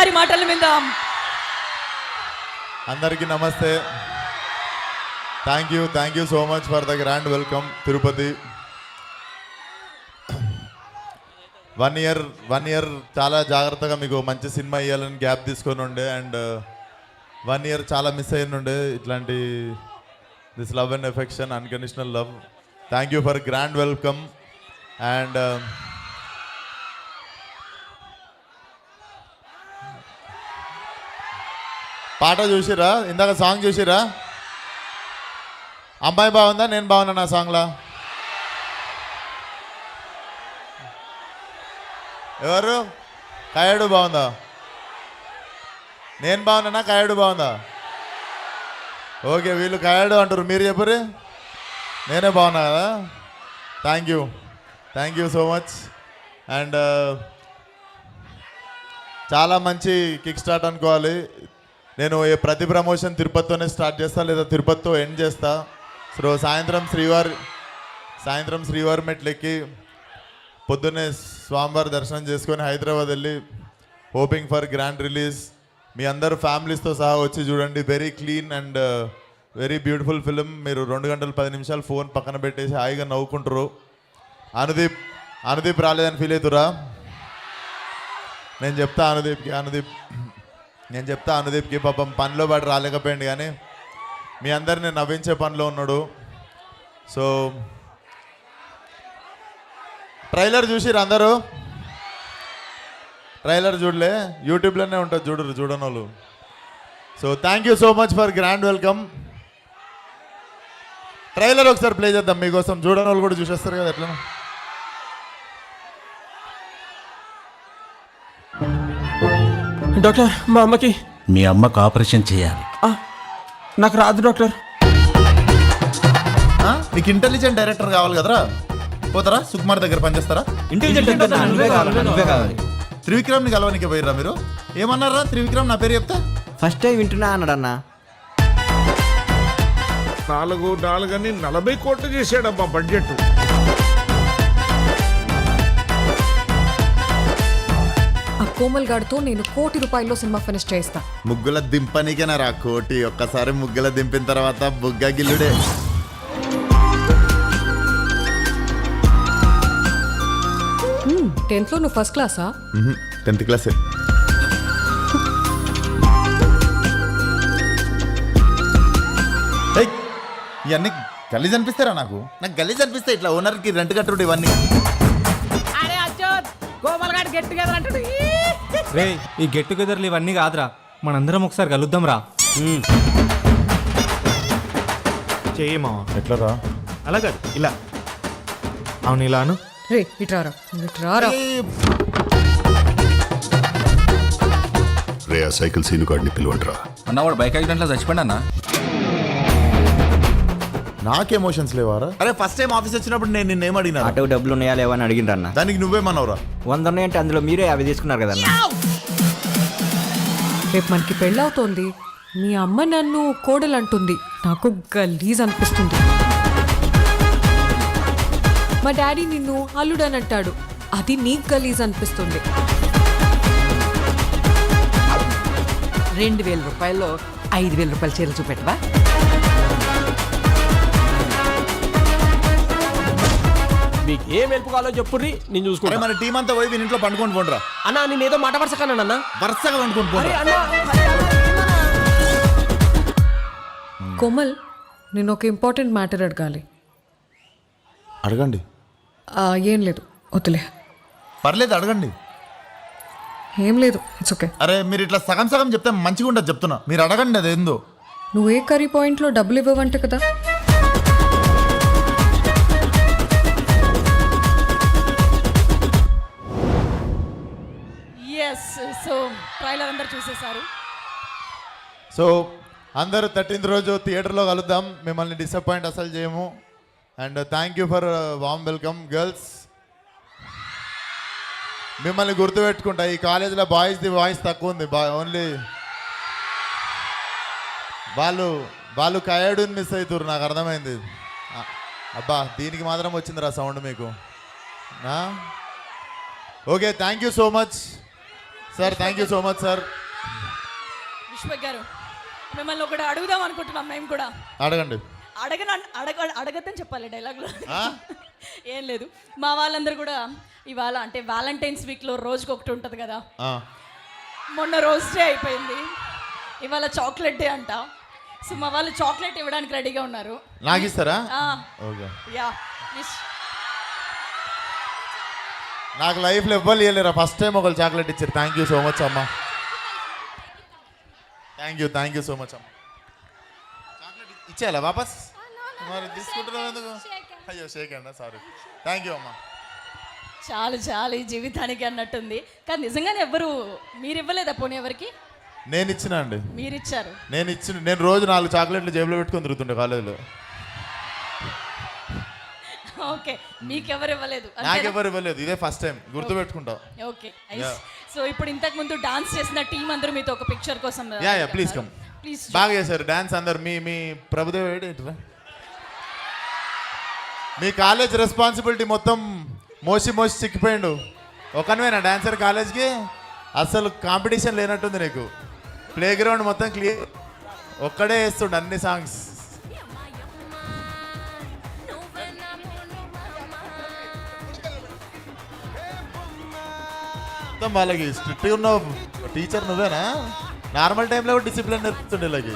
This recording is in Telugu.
గారి మాటలు విందాం. అందరికీ నమస్తే. Thank you so much for the grand welcome Tirupati. 1 year చాలా జాగ్రత్తగా మీకు మంచి సినిమా ఇవ్వాలని గ్యాప్ తీసుకొని ఉండే, అండ్ 1 year చాలా మిస్ అయిన ఉండే ఇట్లాంటి this love and affection, unconditional love. Thank you for grand welcome. And పాట చూసిరా, ఇందాక సాంగ్ చూసిరా? అమ్మాయి బాగుందా, నేను బాగున్నా నా సాంగ్లా? ఎవరు? కాయడు బాగుందా? నేను బాగున్నానా, కాయడు బాగుందా? ఓకే, వీళ్ళు కాయడు అంటారు, మీరు చెప్పరు. నేనే బాగున్నా కదా. Thank you so much. And చాలా మంచి కిక్ స్టార్ట్ అనుకోవాలి. నేను ప్రతి ప్రమోషన్ తిరుపతితోనే స్టార్ట్ చేస్తా, లేదా తిరుపతితో ఎండ్ చేస్తా. సో సాయంత్రం శ్రీవారి మెట్లెక్కి పొద్దున్నే స్వామివారి దర్శనం చేసుకొని హైదరాబాద్ వెళ్ళి హోపింగ్ ఫర్ గ్రాండ్ రిలీజ్. మీ అందరు ఫ్యామిలీస్తో సహా వచ్చి చూడండి. Very clean and very beautiful film. మీరు 2 గంటలు 10 నిమిషాలు ఫోన్ పక్కన పెట్టేసి హాయిగా నవ్వుకుంటారు. అనుదీప్ రాలేదని ఫీల్ అవుతురా? నేను చెప్తా అనుదీప్కి పాపం పనిలో పాటు రాలేకపోయింది, కానీ మీ అందరిని నవ్వించే పనిలో ఉన్నాడు. సో ట్రైలర్ చూసిరు అందరూ? ట్రైలర్ చూడలే? యూట్యూబ్లోనే ఉంటుంది, చూడని వాళ్ళు. So thank you so much for grand welcome. Trailer ఒకసారి ప్లే చేద్దాం మీకోసం, చూడని వాళ్ళు కూడా చూసేస్తారు కదా ఎట్లా. డాక్టర్, మా అమ్మకి. మీ అమ్మకు ఆపరేషన్ చేయాలి. నాకు రాదు డాక్టర్. నీకు ఇంటెలిజెంట్ డైరెక్టర్ కావాలి కదరా, పోతారా సుకుమార్ దగ్గర పనిచేస్తారా? త్రివిక్రమ్ని కలవనికి పోయిర్రా మీరు? ఏమన్నారా త్రివిక్రమ్ నా పేరు చెప్తా? ఫస్ట్ టైం వింటున్నా అన్నాడన్నా. 4 అని 40 కోట్లు చేశాడబ్బా బడ్జెట్. ఆ కోమల్ గాడితో నేను ₹1 కోటి సినిమా ఫినిష్ చేస్తా. ముగ్గుల దింపనికేనా రా కోటి? ఒక్కసారి ముగ్గుల దింపిన తర్వాత బుగ్గ గిల్లుడే. టెన్త్ లో నువ్వు ఫస్ట్ క్లాసా? 10th క్లాసే. ఇవన్నీ గలీజ్ అనిపిస్తారా? నాకు గలీజ్ అనిపిస్తాయి ఇట్లా ఓనర్కి రెంట్ కట్టుడు ఇవన్నీ. రే, ఈ గెట్ టుగెదర్లు ఇవన్నీ కాదురా, మనందరం ఒకసారి కలుద్దాం రా. చేయమా ఎట్లా రా? అలా కాదు, ఇలా. అవును, ఇలాను. రే ఇట్రారా. రే ఆ సైకిల్ సీను గాడిని పిలువండిరా. అన్నవాడు బైక్ యాక్సిడెంట్లో చచ్చిపోండి అన్న. నాకు ఎమోషన్స్ లేవారా? అరే ఫస్ట్ టైం ఆఫీస్ వచ్చినప్పుడు నేను నిన్నేం అడిగినా? ఆటో డబ్బులు ఉన్నాయా లేవా అని అడిగిండ్రు అన్న. దానికి నువ్వేమన్నావురా? 100 ఉన్నాయంటే అందులో మీరే 50 తీసుకున్నారు కదన్న. రేపు మనకి పెళ్ళవుతోంది, మీ అమ్మ నన్ను కోడలు అంటుంది, నాకు గలీజ్ అనిపిస్తుంది. మా డాడీ నిన్ను అల్లుడని అంటాడు, అది నీకు గలీజ్ అనిపిస్తుంది. 2,000 రూపాయల్లో 5,000 రూపాయల చీరలు చూపెట్టవా? మీకు ఏం హెల్ప్ కావాలో చెప్పుర్రి, నేను చూసుకుంటా. మన టీం అంతా పోయి ఇంట్లో పండుకొని పోండిరా. అన్నా, నేను ఏదో మాట వరుసకన్నా వరుసగా పండుకొని పోండి. కోమల్, నేను ఒక ఇంపార్టెంట్ మ్యాటర్ అడగాలి. అడగండి. ఏం లేదు, వద్దులే. పర్లేదు, అడగండి. ఏం లేదు, ఇట్స్ ఓకే. అరే మీరు ఇట్లా సగం సగం చెప్తే మంచిగా ఉండదు, చెప్తున్నా. మీరు అడగండి, అదేందో. నువ్వు ఏ కర్రీ పాయింట్లో డబ్బులు ఇవ్వవంట కదా? సో ట్రైలర్ అందరు చూసేశారు. సో అందరూ 13th రోజు థియేటర్లో కలుద్దాం. మిమ్మల్ని డిసప్పాయింట్ అసలు చేయము. And thank you for warm welcome girls. మిమ్మల్ని గుర్తుపెట్టుకుంటా. ఈ కాలేజీలో బాయ్స్ది వాయిస్ తక్కువ ఉంది. ఓన్లీ వాళ్ళు కయాడుని మిస్ అవుతారు, నాకు అర్థమైంది. అబ్బా, దీనికి మాత్రం వచ్చిందిరా సౌండ్ మీకు. Okay, thank you so much. Sir thank you so much sir. Vishwak గారు మిమ్మల్ని ఒకటి అడుగుదాం అనుకుంటున్నాం మేము కూడా. అడగండి. అడగద్దని చెప్పాలి డైలాగ్లో. ఆ? ఏం లేదు, మా వాళ్ళందరూ కూడా ఇవాళ అంటే వ్యాలంటైన్స్ వీక్లో రోజుకి ఒకటి ఉంటుంది కదా. ఆ. మొన్న రోజ్ డే అయిపోయింది, ఇవాళ చాక్లెట్ డే అంట. సో మా వాళ్ళు చాక్లెట్ ఇవ్వడానికి రెడీగా ఉన్నారు. నాకు ఇస్తారా? ఆ, ఓకే. యా నాకు లైఫ్లో ఎవ్వరు ఇవ్వలేరా, ఫస్ట్ టైం ఒకళ్ళు చాక్లెట్ ఇచ్చారు. థ్యాంక్ యూ సో మచ్ అమ్మ. థ్యాంక్ యూ సో మచ్ అమ్మ. చాక్లెట్ ఇచ్చేయాలా వాపస్? మరి తీసుకుంటున్నావు ఎందుకు? అయ్యో షేక్ అండి, సారీ. థ్యాంక్ యూ అమ్మ. చాలు చాలు ఈ జీవితానికి అన్నట్టుంది. కానీ నిజంగానే ఎవ్వరు మీరు ఇవ్వలేదా పోనీ ఎవరికి? నేను ఇచ్చిన అండి. మీరు ఇచ్చారు. నేను రోజు 4 చాక్లెట్లు జేబులో పెట్టుకొని తిరుగుతుండే కాలేజీలో. ఓకే, మీకెవరు ఇవ్వలేదు? నాకెవరు ఇవ్వలేదు, ఇదే ఫస్ట్ టైం, గుర్తు పెట్టుకుంటా. ఓకే, సో ఇప్పుడు ఇంతకు ముందు డాన్స్ చేసిన టీం అందరూ మీతో ఒక పిక్చర్ కోసం. Yeah please come. ప్లీజ్. బాగా చేశారు డాన్స్ అందరు. మీ ప్రభుదేవ్ ఏంటి, మీ కాలేజ్ రెస్పాన్సిబిలిటీ మొత్తం మోసి చిక్కిపోయిండు. ఒకనివేనా డాన్సర్ కాలేజ్కి? అసలు కాంపిటీషన్ లేనట్టుంది నీకు. ప్లే గ్రౌండ్ మొత్తం క్లియర్, ఒక్కడే వేస్తుండు అన్ని సాంగ్స్. మొత్తం వాళ్ళకి స్ట్రిక్ట్గా ఉన్న టీచర్ నువ్వేనా? నార్మల్ టైంలో కూడా డిసిప్లిన్ నేర్పుతుండే వీళ్ళకి.